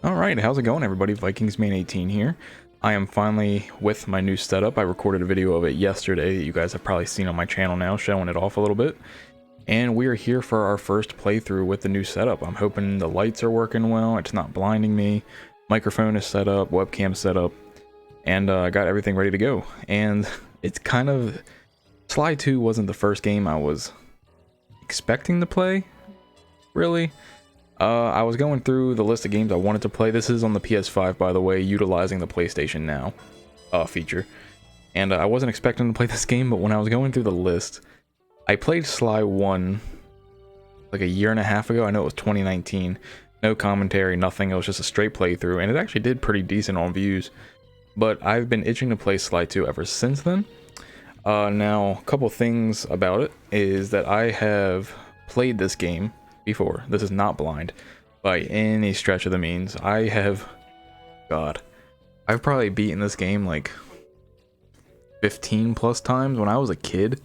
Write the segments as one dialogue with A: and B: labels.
A: Alright, how's it going everybody? Vikings Main 18 here. I am finally with my new setup. I recorded a video of it yesterday that you guys have probably seen on my channel now, showing it off a little bit. And we are here for our first playthrough with the new setup. I'm hoping the lights are working well, it's not blinding me. Microphone is set up, webcam set up, and I got everything ready to go. And it's kind of... Sly 2 wasn't the first game I was expecting to play, really. I was going through the list of games I wanted to play. This is on the PS5, by the way, utilizing the PlayStation Now feature. And I wasn't expecting to play this game, but when I was going through the list, I played Sly 1 like a year and a half ago. I know it was 2019. No commentary, nothing. It was just a straight playthrough, and it actually did pretty decent on views. But I've been itching to play Sly 2 ever since then. Now, a couple things about it is that I have played this game before. This is not blind by any stretch of the means. I have, God, I've probably beaten this game like 15 plus times. When I was a kid,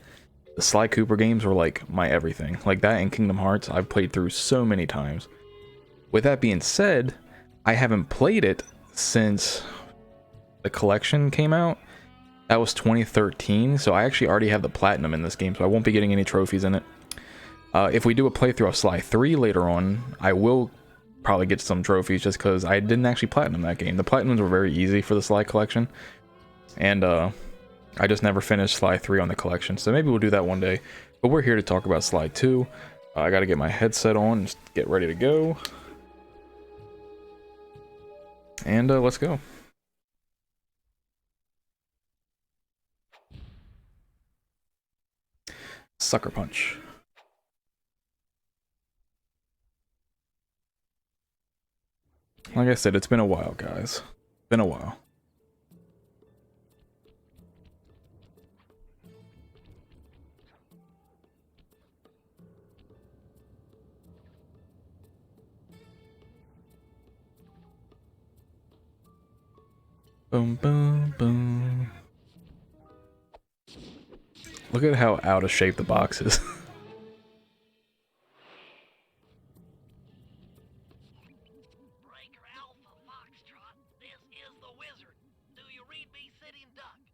A: the Sly Cooper games were like my everything. Like that and Kingdom Hearts, I've played through so many times. With that being said, I haven't played it since the collection came out. That was 2013, so I actually already have the platinum in this game, so I won't be getting any trophies in it. If we do a playthrough of Sly 3 later on, I will probably get some trophies just because I didn't actually platinum that game. The platinums were very easy for the Sly collection, and I just never finished Sly 3 on the collection, so maybe we'll do that one day. But we're here to talk about Sly 2. I gotta get my headset on and get ready to go. And let's go. Sucker Punch. Like I said, it's been a while, guys. Been a while. Boom, boom, boom. Look at how out of shape the box is.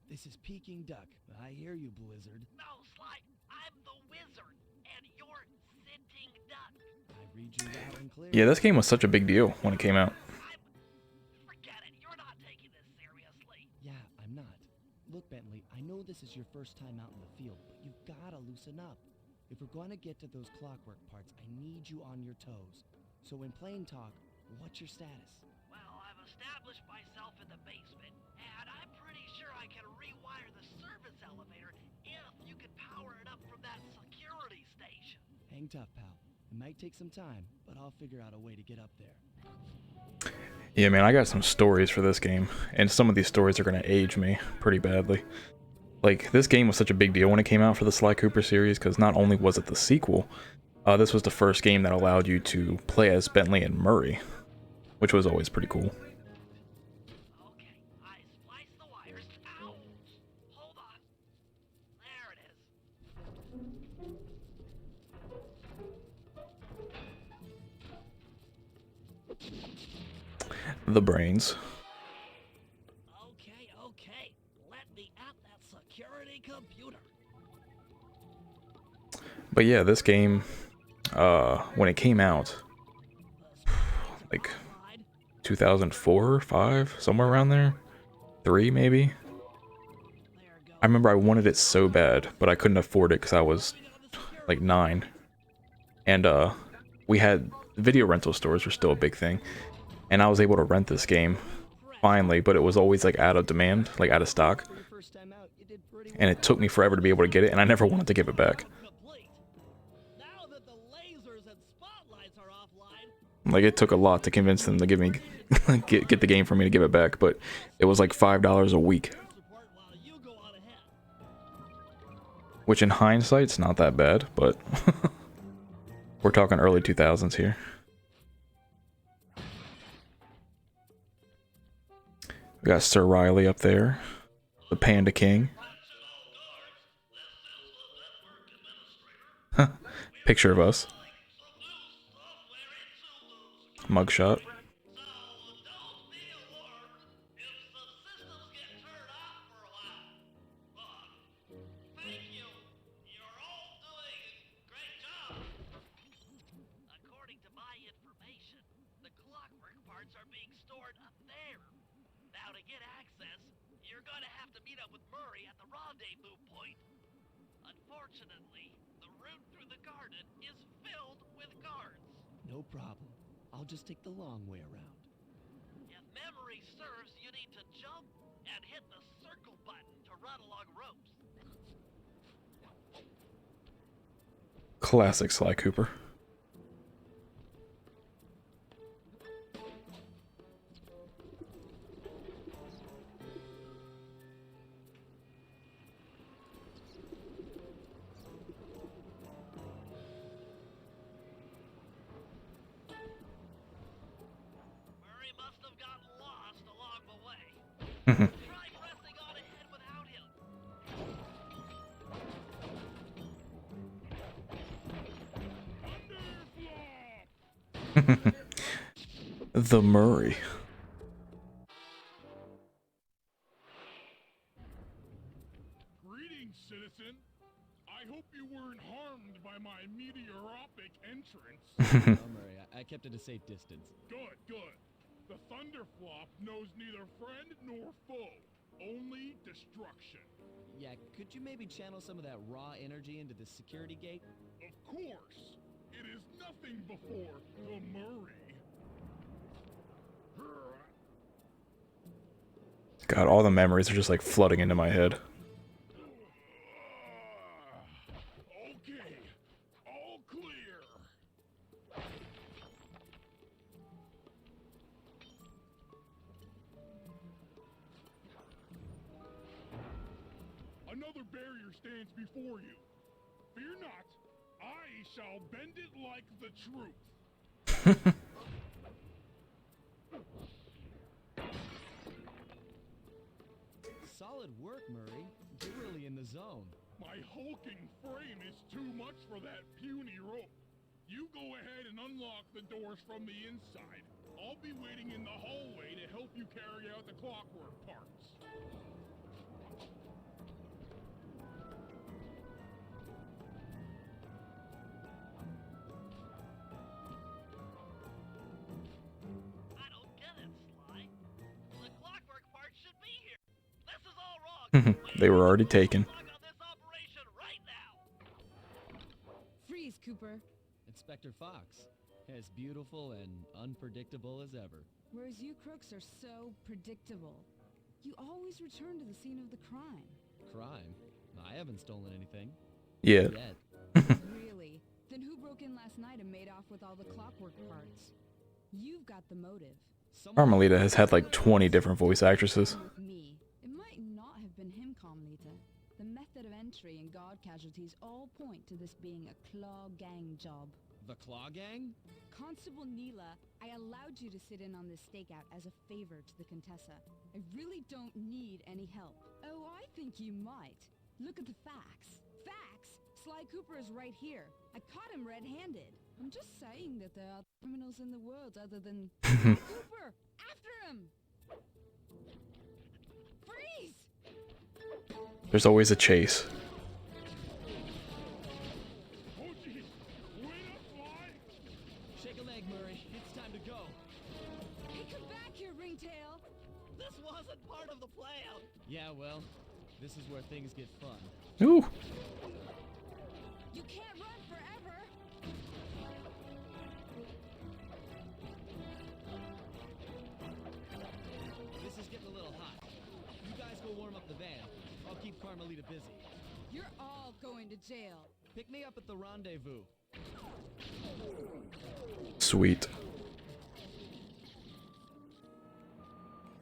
B: This is Peking Duck. I hear you, Blizzard.
C: No, Sly, I'm the wizard, and you're sitting duck.
B: I read you loud and clear.
A: Yeah, this game was such a big deal when it came out.
C: Forget it, you're not taking this seriously.
B: Yeah, I'm not. Look, Bentley, I know this is your first time out in the field, but you've gotta loosen up. If we're going to get to those clockwork parts, I need you on your toes. So in plain talk, what's your status?
C: Well, I've established myself in the basement, and I'm pretty sure I can rewire the service elevator if you can power it up from that security station.
B: Hang tough, pal. It might take some time, but I'll figure out a way to get up there.
A: Yeah, man, I got some stories for this game, and some of these stories are going to age me pretty badly. Like, this game was such a big deal when it came out for the Sly Cooper series, because not only was it the sequel, this was the first game that allowed you to play as Bentley and Murray, which was always pretty cool.
C: Okay, I spliced the wires. Ow! Hold on. There it is.
A: The brains.
C: Okay. Let me at that security computer.
A: But yeah, this game, when it came out, like 2004, 5, somewhere around there, 3 maybe. I remember I wanted it so bad, but I couldn't afford it because I was like 9. And we had video rental stores were still a big thing, and I was able to rent this game finally, but it was always like out of demand, like out of stock, and it took me forever to be able to get it, and I never wanted to give it back. Like, it took a lot to convince them to give me get the game for me to give it back, but it was like $5 a week, which in hindsight's not that bad, but we're talking early 2000s here. We got Sir Riley up there, the Panda King. Picture of us. Mugshot.
C: parts are being stored up there. Now to get access, you're gonna have to meet up with Murray at the rendezvous point. Unfortunately, the route through the garden is filled with guards.
B: No problem. I'll just take the long way around.
C: If memory serves, you need to jump and hit the circle button to run along ropes.
A: Classic Sly Cooper.
C: Murray must have gotten lost along the way. Try pressing on ahead without him.
A: The Murray.
D: Greetings, citizen. I hope you weren't harmed by my meteoropic entrance.
B: No, Murray, I kept at a safe distance.
D: Good, good. The Thunderflop knows neither friend nor foe, only destruction.
B: Yeah, could you maybe channel some of that raw energy into the security gate?
D: Of course, it is nothing before the Murray.
A: God, all the memories are just like flooding into my head.
D: Okay, all clear. Another barrier stands before you. Fear not, I shall bend it like the truth.
B: Solid work, Murray. You're really in the zone.
D: My hulking frame is too much for that puny rope. You go ahead and unlock the doors from the inside. I'll be waiting in the hallway to help you carry out the clockwork parts.
C: I don't get it, Sly. The clockwork part should be here. This is all wrong.
A: They were already taken.
C: Log on this operation right now.
E: Freeze, Cooper.
B: Inspector Fox. As beautiful and unpredictable as ever.
E: Whereas you crooks are so predictable. You always return to the scene of the crime.
B: Crime? I haven't stolen anything.
A: Yeah.
B: Yet.
E: Really? Then who broke in last night and made off with all the clockwork parts? You've got the motive.
A: Carmelita has had like 20 different voice actresses.
E: With me. It might not have been him, Carmelita. The method of entry and guard casualties all point to this being a Claw Gang job.
B: The Claw Gang?
E: Constable Neela, I allowed you to sit in on this stakeout as a favor to the Contessa. I really don't need any help. Oh, I think you might. Look at the facts. Facts? Sly Cooper is right here. I caught him red-handed. I'm just saying that there are criminals in the world other than Sly Cooper. After him! Freeze!
A: There's always a chase.
D: Oh geez, wait up, Fly!
B: Shake a leg, Murray. It's time to go.
E: Hey, come back here, Ringtail!
C: This wasn't part of the plan.
B: Yeah, well, this is where things get fun.
A: Ooh.
E: You can't run forever!
B: This is getting a little hot. You guys go warm up the van. I'll keep Carmelita busy.
E: You're all going to jail.
B: Pick me up at the rendezvous.
A: Sweet.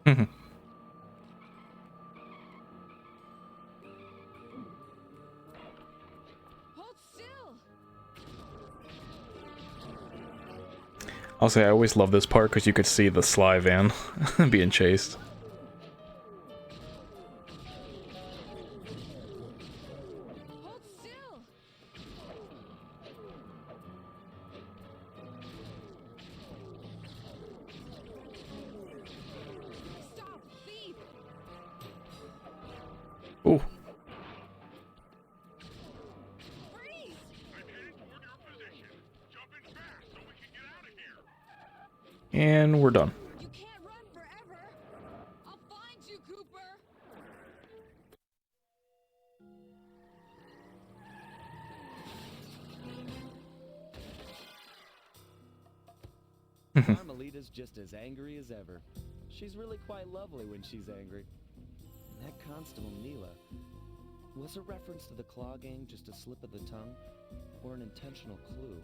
E: Hold still!
A: I'll say I always love this part because you could see the Sly van being chased.
E: Hold still! Stop, thief!
A: Ooh.
E: Freeze!
D: I'm headed toward your position. Jump in fast so we can get out of here.
A: And we're done.
B: Rita's just as angry as ever. She's really quite lovely when she's angry. That Constable Neela, was a reference to the Claw Gang just a slip of the tongue, or an intentional clue?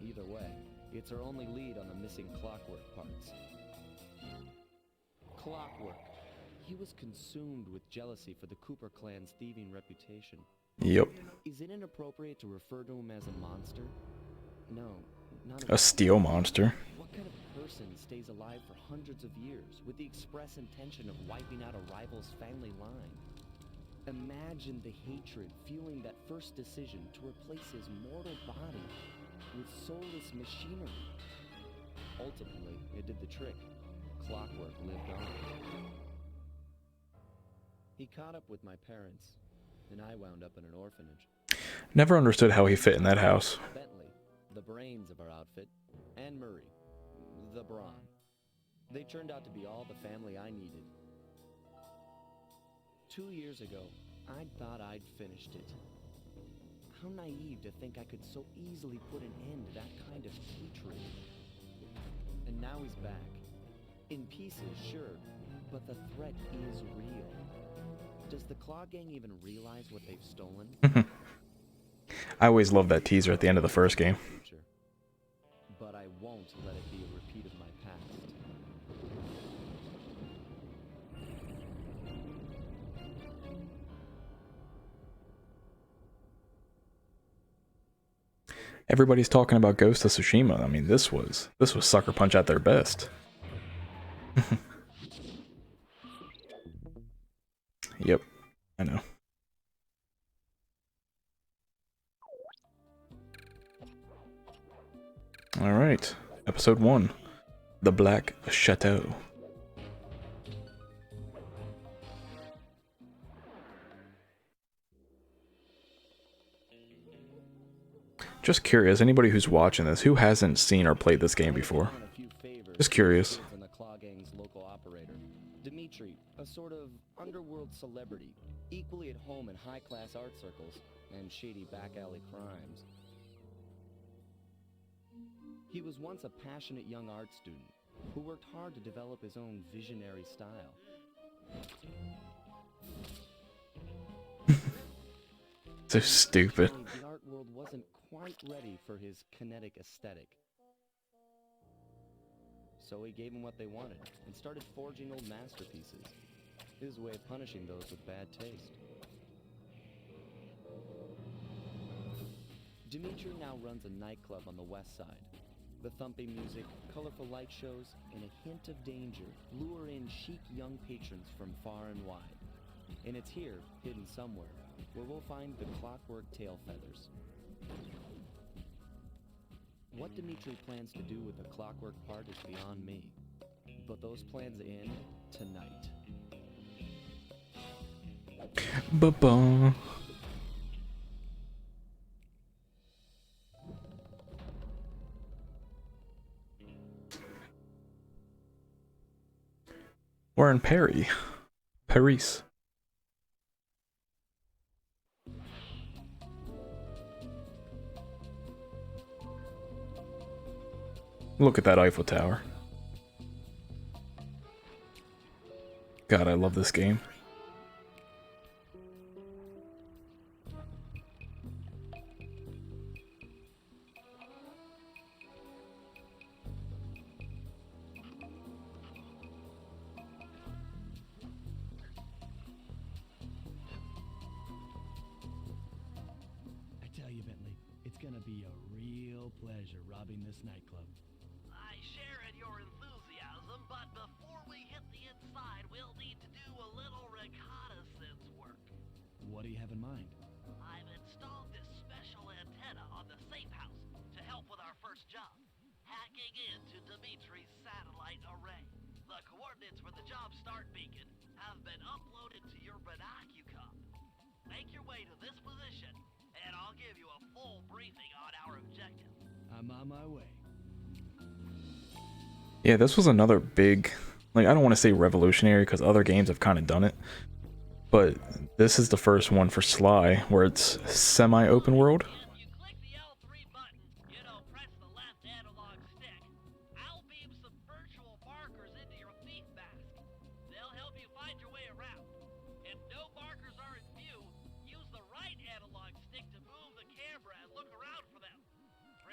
B: Either way, it's our only lead on the missing Clockwork parts. Clockwork. He was consumed with jealousy for the Cooper clan's thieving reputation.
A: Yep.
B: Is it inappropriate to refer to him as a monster? No, not at
A: A
B: all.
A: steel monster.
B: What kind of person stays alive for hundreds of years with the express intention of wiping out a rival's family line? Imagine the hatred fueling that first decision to replace his mortal body with soulless machinery. Ultimately, it did the trick. Clockwork lived on. He caught up with my parents, and I wound up in an orphanage.
A: Never understood how he fit in that house.
B: Bentley, the brains of our outfit, and Murray, the brawn. They turned out to be all the family I needed. 2 years ago, I thought I'd finished it. How naive to think I could so easily put an end to that kind of hatred. And now he's back. In pieces, sure, but the threat is real. Does the Claw Gang even realize what they've stolen?
A: I always loved that teaser at the end of the first game.
B: But I won't let it be a repeat of my past.
A: Everybody's talking about Ghost of Tsushima. I mean, this was Sucker Punch at their best. Yep, I know. Alright, episode 1. The Black Chateau. Just curious, anybody who's watching this, who hasn't seen or played this game before? Just curious.
B: And the Claw Gang's local operator, Demetri, a sort of underworld celebrity, equally at home in high-class art circles and shady back-alley crimes. He was once a passionate young art student who worked hard to develop his own visionary style.
A: So stupid.
B: The art world wasn't quite ready for his kinetic aesthetic. So he gave them what they wanted and started forging old masterpieces. His way of punishing those with bad taste. Demetri now runs a nightclub on the west side. The thumping music, colorful light shows, and a hint of danger lure in chic young patrons from far and wide. And it's here, hidden somewhere, where we'll find the Clockwork tail feathers. What Demetri plans to do with the Clockwork part is beyond me. But those plans end tonight.
A: Ba-ba. We're in Paris. Look at that Eiffel Tower. God, I love this game.
B: I tell you, Bentley, it's gonna be a real pleasure robbing this nightclub.
C: I share in your enthusiasm, but before we hit the inside, we'll need to do a little reconnaissance work.
B: What do you have in mind?
C: I've installed this special antenna on the safe house to help with our first job, hacking into Demetri's satellite array. The coordinates for the job start beacon have been uploaded to your binocucom. Make your way to this position, and I'll give you a full briefing on our objective.
B: I'm on my way.
A: Yeah, this was another big, like, I don't want to say revolutionary because other games have kind of done it, but this is the first one for Sly where it's semi-open world.
C: If you click the L3 button, press the left analog stick. I'll beam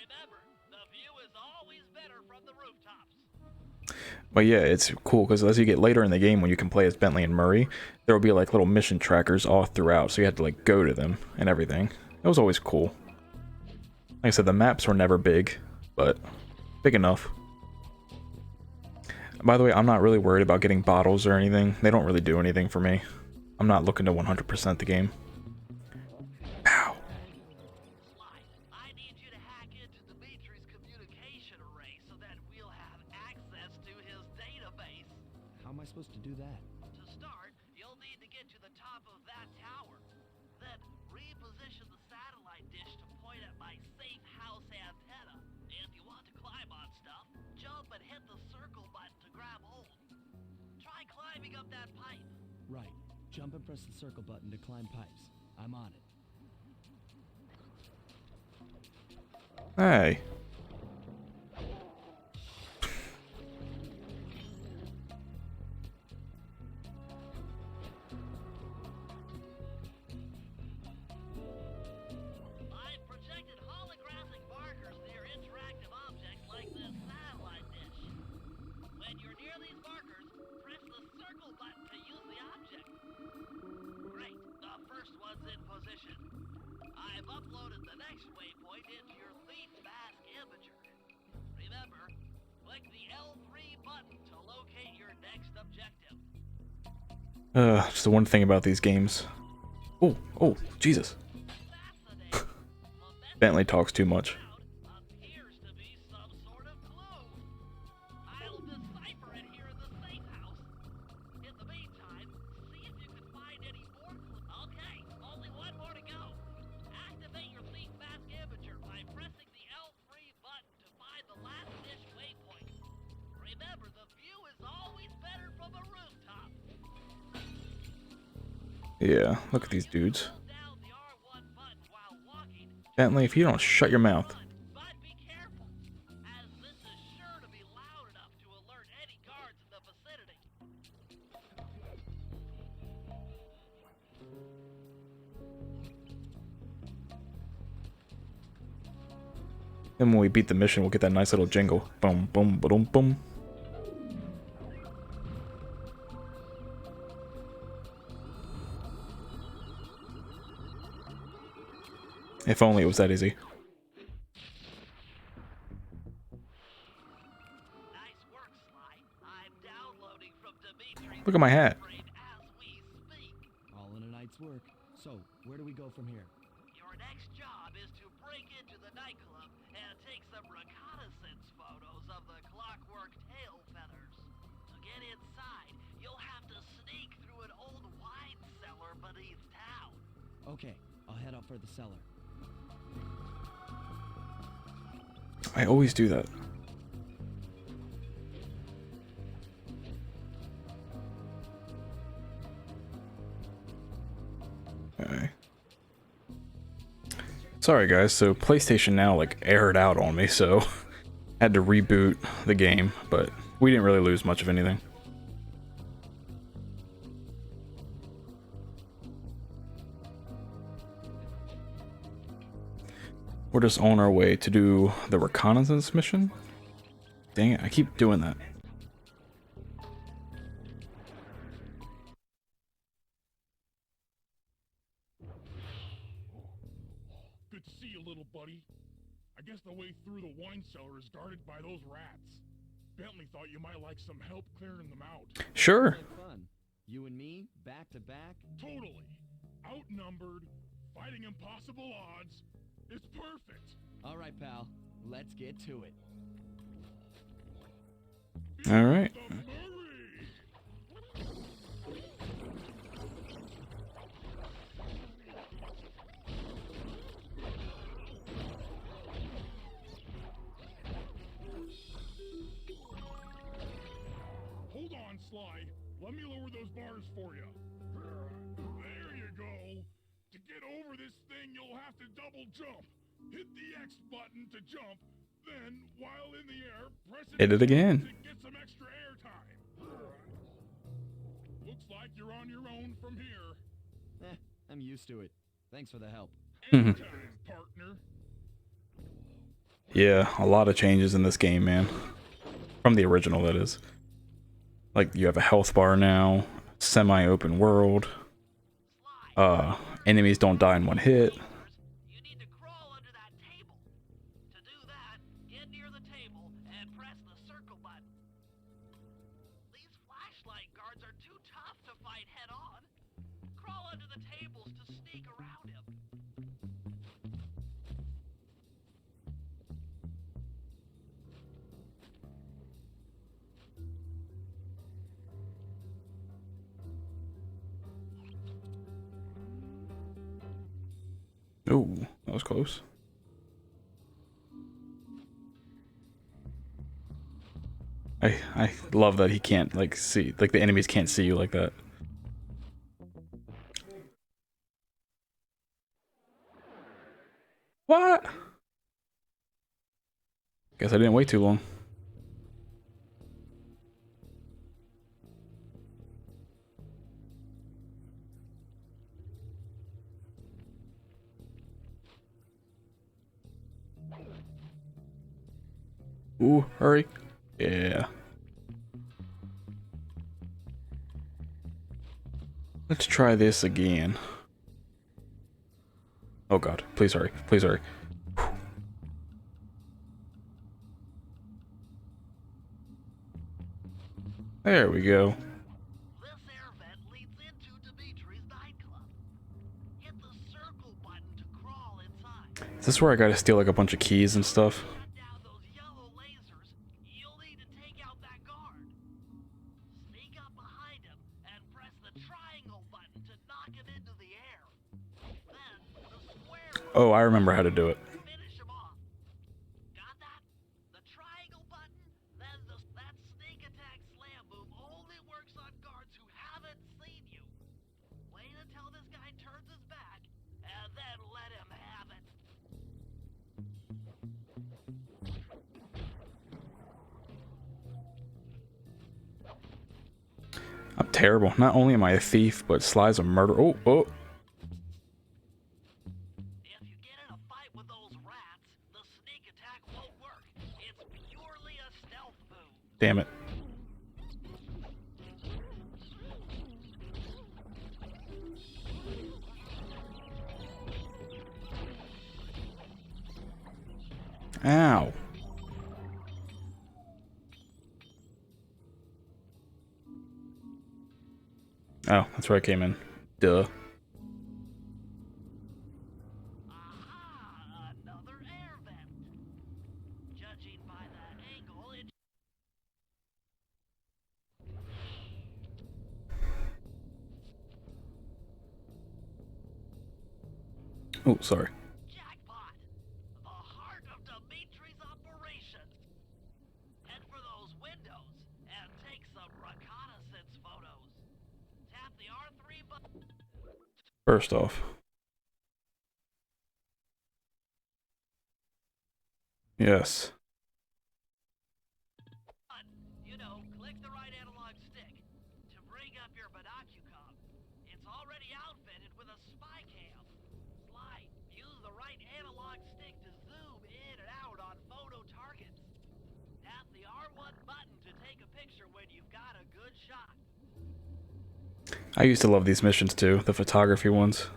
C: Remember, the view is always better from the rooftops.
A: But yeah, it's cool because as you get later in the game when you can play as Bentley and Murray, there will be like little mission trackers all throughout, so you had to like go to them and everything. It was always cool. Like I said, the maps were never big, but big enough. By the way, I'm not really worried about getting bottles or anything. They don't really do anything for me. I'm not looking to 100% the game. Pow.
C: Sly, I need you to hack into Demetri's communication array so that we'll have access to his database.
B: How am I supposed to do that?
C: To start, you'll need to get to the top of that tower. Then reposition the satellite dish to point at my safe house antenna. If you want to climb on stuff, jump and hit the circle button to grab hold. Try climbing up that pipe.
B: Right. Jump and press the circle button to climb pipes. I'm on it.
A: Hey.
C: I've projected holographic markers near interactive objects like this satellite dish. When you're near these markers, press the circle button to use the object. Great, the first one's in position. I've uploaded the next waypoint into your leaf mask imager. Remember, click the L3 button to locate your next objective.
A: Just the one thing about these games. Oh, Jesus.
C: Fascinating.
A: Bentley talks too much.
C: Appears to be some sort of clue. I'll decipher it here in the safe house. In the meantime, see if you can find any more clues. Okay, only one more to go. Activate your leaf mask imager by pressing the L3 button to find the last dish waypoint. Remember, the view is always better from a rooftop.
A: Yeah, look at these dudes.
C: Hold down the R1 button while walking.
A: Bentley, if you don't shut your mouth.
C: But be careful, as this is sure to be loud enough to alert any guards in the vicinity.
A: Then when we beat the mission, we'll get that nice little jingle. Boom, boom, boom, boom. If only it was that easy.
C: Nice work, Sly. I'm downloading from Demetri's
A: Look at my hat.
C: brain as we speak.
B: All in a night's work. So, where do we go from here?
C: Your next job is to break into the nightclub and take some reconnaissance photos of the clockwork tail feathers. To get inside, you'll have to sneak through an old wine cellar beneath town.
B: Okay, I'll head up for the cellar.
A: I always do that. Okay. Sorry guys, so PlayStation Now like aired out on me, so had to reboot the game, but we didn't really lose much of anything. We're just on our way to do the reconnaissance mission. Dang it, I keep doing that.
D: Good to see you, little buddy. I guess the way through the wine cellar is guarded by those rats. Bentley thought you might like some help clearing them out.
A: Sure.
B: Like fun. You and me, back to back.
D: Totally. Outnumbered, fighting impossible odds. It's perfect.
B: All right, pal. Let's get to it.
A: All right.
D: The Murray! Hold on, Sly. Let me lower those bars for you. There you go. To get over this thing, you'll have to double jump. Hit the X button to jump, then, while in the air, press
A: Hit it again.
D: to get some extra air time. Looks like you're on your own from here.
B: I'm used to it. Thanks for the help.
D: Anytime, partner.
A: Yeah, a lot of changes in this game, man. From the original, that is. Like, you have a health bar now, semi-open world. Enemies don't die in one hit.
C: You need to crawl under that table. To do that, get near the table and press the circle button. These flashlight guards are too tough to fight head on. Crawl under the tables to sneak around him.
A: Ooh, that was close. I love that he can't, like, see, like, the enemies can't see you like that. What? Guess I didn't wait too long. Ooh, hurry. Yeah. Let's try this again. Oh god, please hurry. Please hurry. There we go.
C: This air vent leads into Demetri's nightclub. Hit the circle button to crawl inside.
A: Is this where I gotta steal like a bunch of keys and stuff?
C: Shut down those yellow lasers. You'll need to take out that guard. Sneak up behind him and press the triangle button to knock him into the air. Then the square button.
A: Oh, I remember how to do it.
C: Finish him off. Got that? The triangle button, then that sneak attack slam move only works on guards who haven't seen you. Wait until this guy turns his back, and then let him have it.
A: I'm terrible. Not only am I a thief, but Sly's a murderer. Oh, oh.
C: If you get in a fight with those rats, the sneak attack won't work. It's purely a stealth move.
A: Damn it. Ow. Oh, that's where I came in. Duh.
C: Aha! Another air vent. Judging by that angle, it...
A: Oh, sorry.
C: Jackpot! The heart of Demetri's operation! Head for those windows and take some reconnaissance photos. Tap the R3 button.
A: First off. Yes.
C: You know, click the right analog stick to bring up your binocucom. It's already outfitted with a spy cam. Slide. Use the right analog stick to zoom in and out on photo targets. Tap the R1 button to take a picture when you've got a good shot.
A: I used to love these missions too, the photography ones.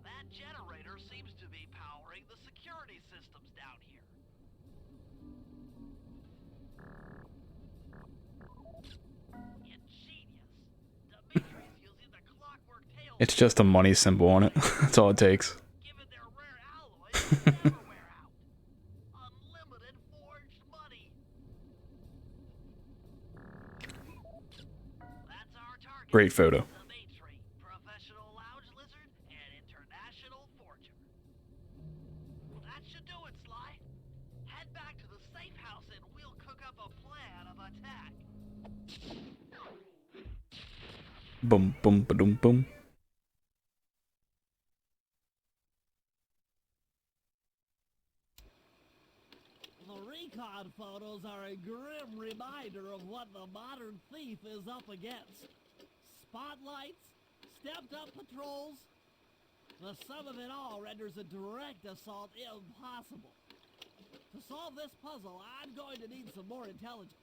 C: That generator seems to be powering the security systems down here. Ingenious. Demetri's using the clockwork tail.
A: It's just a money symbol on it. That's all it takes.
C: Given their rare alloys, they never wear out. Unlimited forged money. That's our target.
A: Great photo.
C: Demetri, professional lounge lizard and international forger. That should do it, Sly. Head back to the safe house and we'll cook up a plan of attack.
A: Boom, boom, ba-doom, boom.
F: The recon photos are a grim reminder of what the modern thief is up against. Spotlights, stepped-up patrols. The sum of it all renders a direct assault impossible. To solve this puzzle, I'm going to need some more intelligence.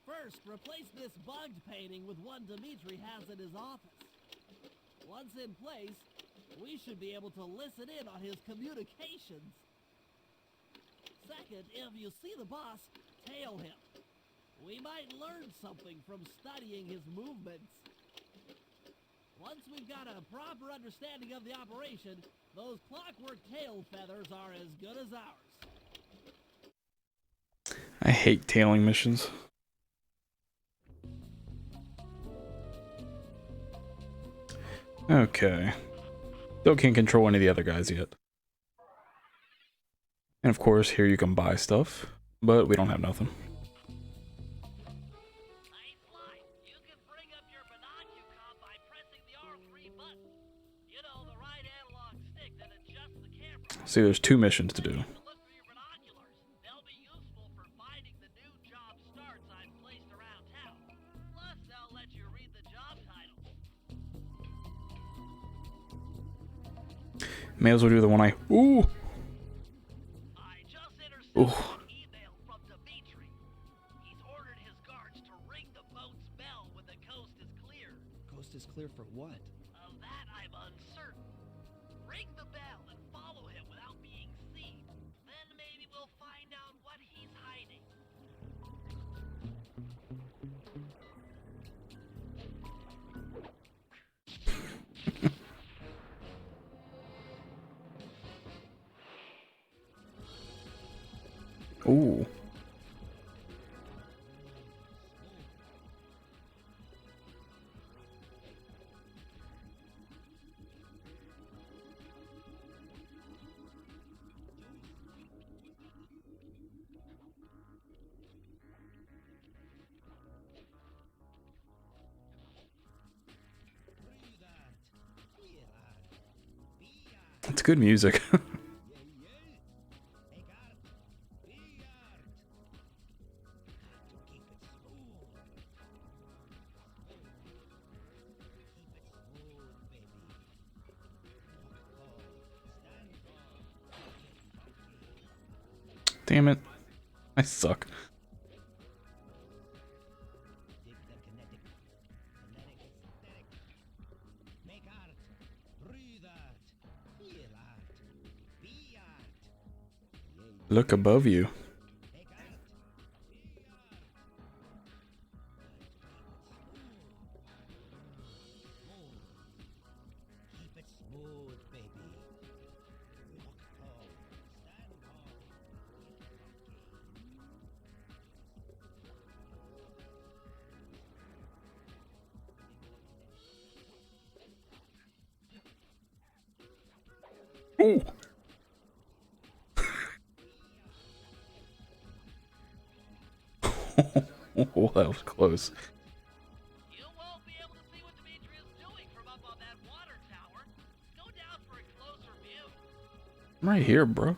F: First, replace this bugged painting with one Demetri has in his office. Once in place, we should be able to listen in on his communications. Second, if you see the boss, tail him. We might learn something from studying his movements. Once we've got a proper understanding of the operation, those clockwork tail feathers are as good as ours.
A: I hate tailing missions. Okay. Still can't control any of the other guys yet. And of course, here you can buy stuff, but we don't have nothing.
C: Nice line. You can bring up your binocular by pressing the R3 button. You know, the right analog stick that adjusts the camera.
A: See, there's 2 missions to do.
C: To look through your binoculars. They'll be useful for finding the new job starts I've placed around town. Plus, they'll let you read the job titles.
A: May as well do the one I... Ooh!
C: I just intercepted an email from Demetri. He's ordered his guards to ring the boat's bell when the coast is clear.
B: Coast is clear for what?
C: Of that, I'm uncertain. Ring the bell and follow him without being seen. Then maybe we'll find out what he's hiding.
A: Ooh. It's good music. Damn it. I suck. Look above you. Ooh. Oh, that was close.
C: You won't be able to see what Demetri is doing from up on that water tower. Go down for a closer view.
A: I'm right here, bro.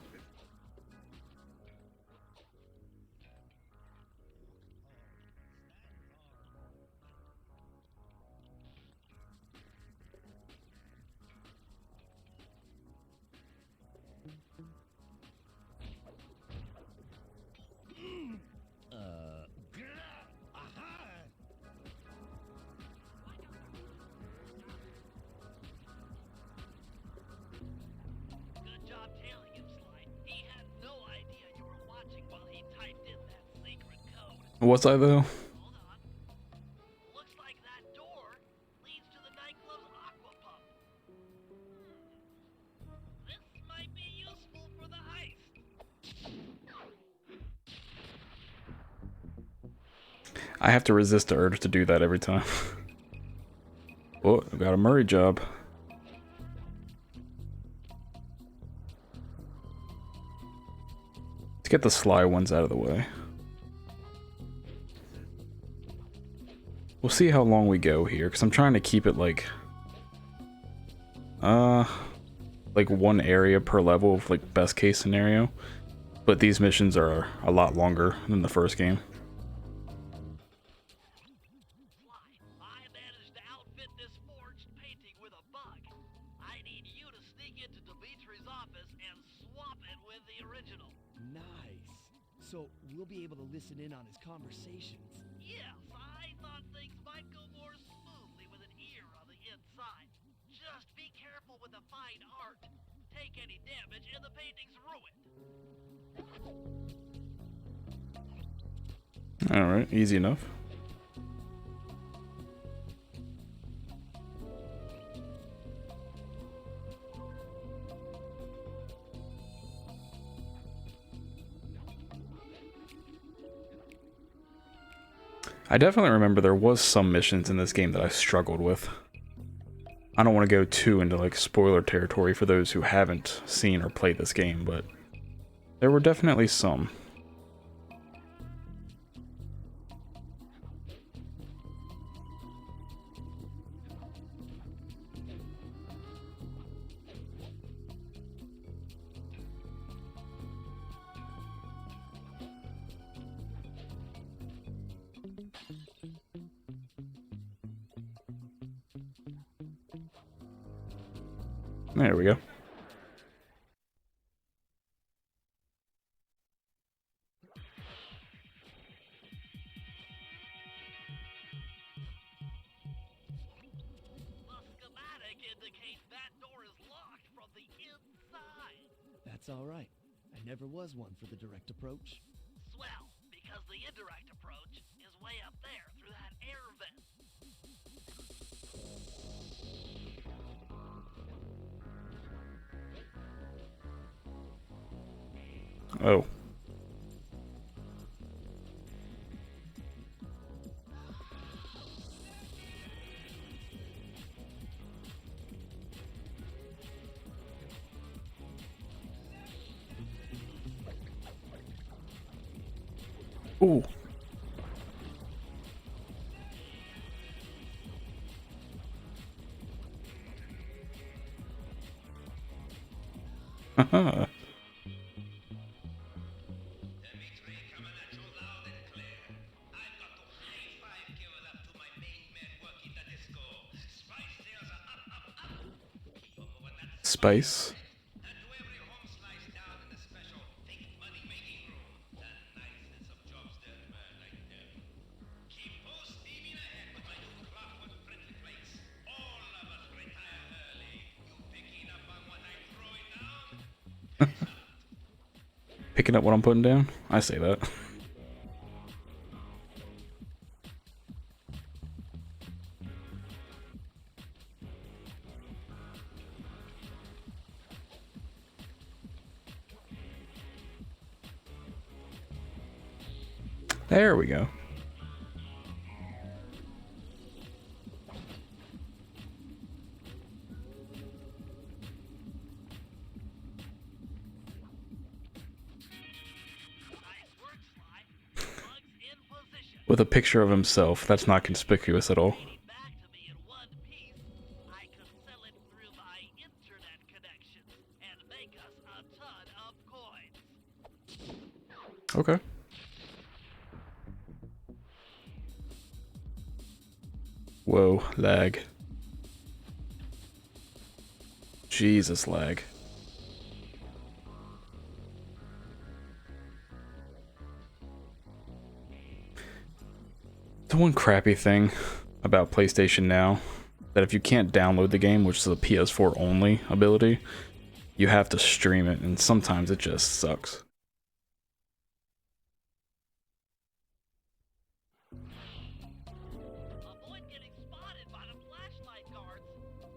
C: Good job tailing him, Sly. He had no idea you were watching while he typed in that secret code.
A: Was I though?
C: Hold on. Looks like that door leads to the nightclub's aqua pump. This might be useful for the heist.
A: I have to resist the urge to do that every time. Oh, I got a Murray job. Let's get the sly ones out of the way. We'll see how long we go here, because I'm trying to keep it like one area per level of like best case scenario. But these missions are a lot longer than the first game.
C: I managed to outfit this forged painting with a bug. I need you to sneak into Demetri's office and swap it with the original.
B: be able to listen in on his conversations.
C: Yes, I thought things might go more smoothly with an ear on the inside. Just be careful with the fine art. Take any damage and the painting's ruined.
A: Alright, easy enough. I definitely remember there was some missions in this game that I struggled with. I don't want to go too into like spoiler territory for those who haven't seen or played this game, but there were definitely some. There we go.
C: The schematic indicates that door is locked from the inside.
B: That's all right. I never was one for the direct approach.
C: Swell, because the indirect approach is way up there through that air vent.
A: Oh. Ooh. Haha.
G: Demetri, coming at you loud and clear. I've got to high-five give it up to my main men working the disco. Spice sales are up, up, up. Keep 'em moving that
A: Spice.
G: and to every home slice down in the special think money-making room. The nicest of jobs there, man, like them. Keep full steaming ahead with my new clockwork friendly plates. All of us retire early. You picking up on what I'm throwing down?
A: Picking up what I'm putting down? I say that. There we go.
C: Nice work, Sly. Bugs in position.
A: With a picture of himself, that's not conspicuous at all.
C: Getting back to me in one piece, I could sell it through my internet connections and make us a ton of coins.
A: Okay. Whoa, lag. Jesus, lag. The one crappy thing about PlayStation Now, that if you can't download the game, which is a PS4 only ability, you have to stream it, and sometimes it just sucks.
C: Avoid getting spotted by the flashlight guards.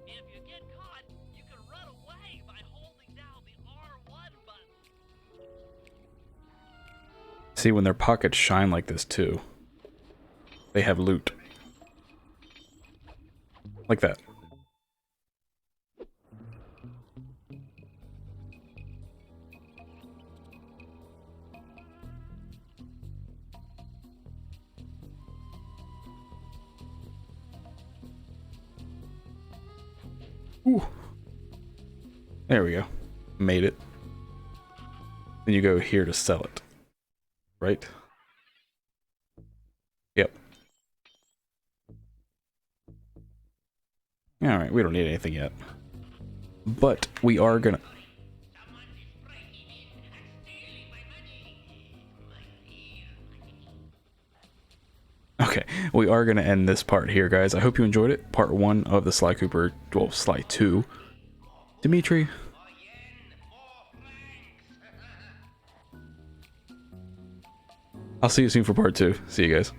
C: If you get caught, you can run away by holding down the R1 button.
A: See, when their pockets shine like this too, they have loot. Like that. Ooh. There we go. Made it. Then you go here to sell it. Right? Yep. Alright, we don't need anything yet. But we are gonna...
G: Someone is breaking in and stealing my money. My ears
A: Okay, we are going to end this part here, guys. I hope you enjoyed it. Part 1 of the Sly Cooper, well, Sly 2. Demetri. I'll see you soon for part 2. See you guys.